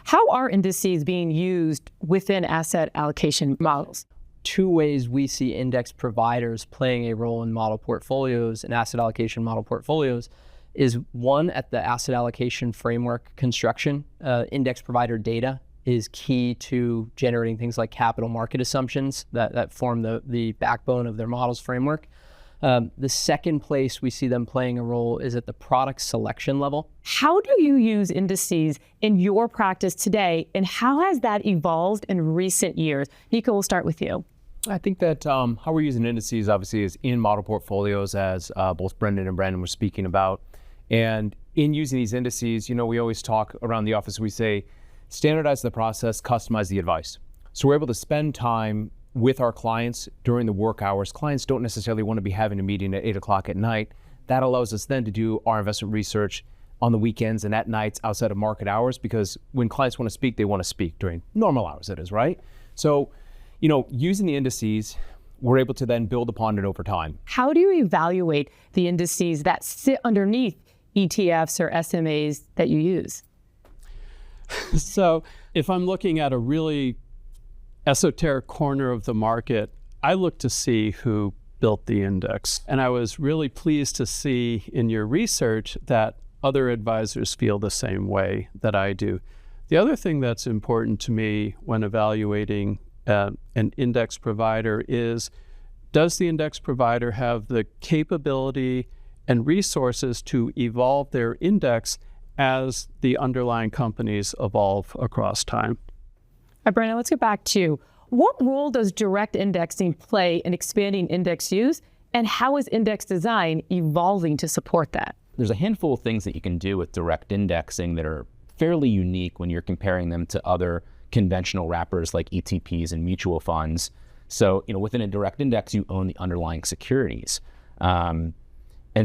How are indices being used within asset allocation models? Two ways we see index providers playing a role in model portfolios and asset allocation model portfolios is one, at the asset allocation framework construction. Index provider data is key to generating things like capital market assumptions that form the backbone of their models framework. The second place we see them playing a role is at the product selection level. How do you use indices in your practice today, and how has that evolved in recent years? Niko, we'll start with you. I think that how we're using indices obviously is in model portfolios, as both Brendan and Brandon were speaking about. And in using these indices, we always talk around the office, we say, standardize the process, customize the advice. So we're able to spend time with our clients during the work hours. Clients don't necessarily want to be having a meeting at 8 o'clock at night. That allows us then to do our investment research on the weekends and at nights outside of market hours, because when clients want to speak, they want to speak during normal hours, that is, right? So, using the indices, we're able to then build upon it over time. How do you evaluate the indices that sit underneath ETFs or SMAs that you use? So if I'm looking at a really esoteric corner of the market, I look to see who built the index. And I was really pleased to see in your research that other advisors feel the same way that I do. The other thing that's important to me when evaluating an index provider is, does the index provider have the capability and resources to evolve their index as the underlying companies evolve across time? All right, Brandon, let's get back to what role does direct indexing play in expanding index use, and how is index design evolving to support that? There's a handful of things that you can do with direct indexing that are fairly unique when you're comparing them to other conventional wrappers like ETPs and mutual funds. So, within a direct index, you own the underlying securities. And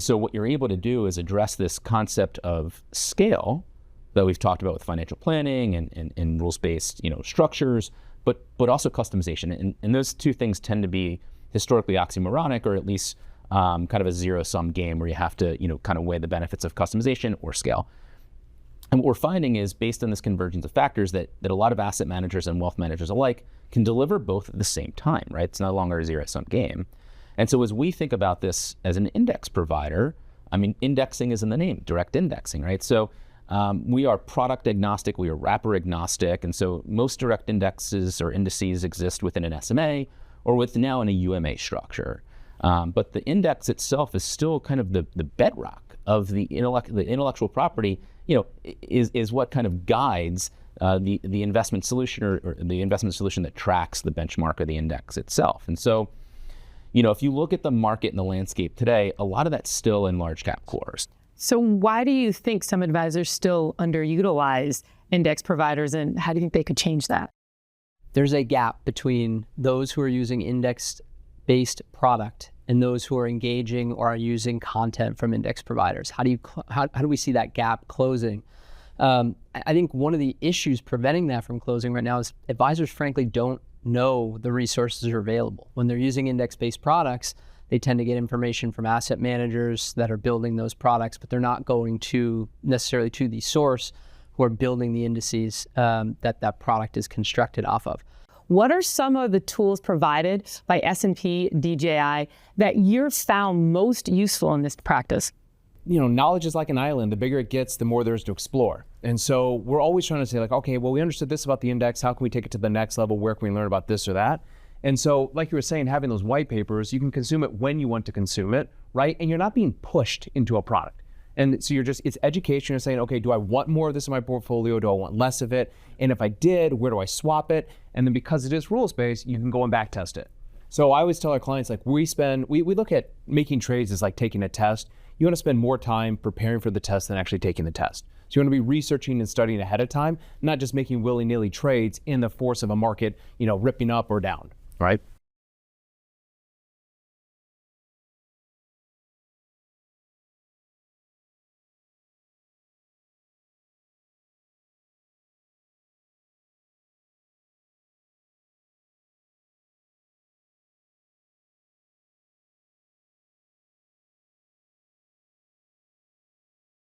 so what you're able to do is address this concept of scale that we've talked about with financial planning and rules-based structures, but also customization. And those two things tend to be historically oxymoronic, or at least kind of a zero-sum game where you have to kind of weigh the benefits of customization or scale. And what we're finding is, based on this convergence of factors, that a lot of asset managers and wealth managers alike can deliver both at the same time, right? It's no longer a zero-sum game. And so as we think about this as an index provider, indexing is in the name, direct indexing, right? So we are product agnostic, we are wrapper agnostic, and so most direct indexes or indices exist within an SMA or with now in a UMA structure. But the index itself is still kind of the bedrock of the intellectual property, is what kind of guides the investment solution or the investment solution that tracks the benchmark of the index itself. And so, if you look at the market and the landscape today, a lot of that's still in large cap cores. So why do you think some advisors still underutilize index providers, and how do you think they could change that? There's a gap between those who are using index-based product and those who are engaging or are using content from index providers. How do we see that gap closing? I think one of the issues preventing that from closing right now is advisors frankly don't know the resources are available. When they're using index-based products, they tend to get information from asset managers that are building those products, but they're not going necessarily to the source who are building the indices that product is constructed off of. What are some of the tools provided by S&P DJI that you've found most useful in this practice? Knowledge is like an island. The bigger it gets, the more there's to explore. And so we're always trying to say okay, well, we understood this about the index. How can we take it to the next level? Where can we learn about this or that? And so, like you were saying, having those white papers, you can consume it when you want to consume it, right? And you're not being pushed into a product. And so it's education. You're saying, okay, do I want more of this in my portfolio? Do I want less of it? And if I did, where do I swap it? And then because it is rules-based, you can go and back test it. So I always tell our clients, we look at making trades as like taking a test. You want to spend more time preparing for the test than actually taking the test. So you want to be researching and studying ahead of time, not just making willy-nilly trades in the force of a market, ripping up or down, right?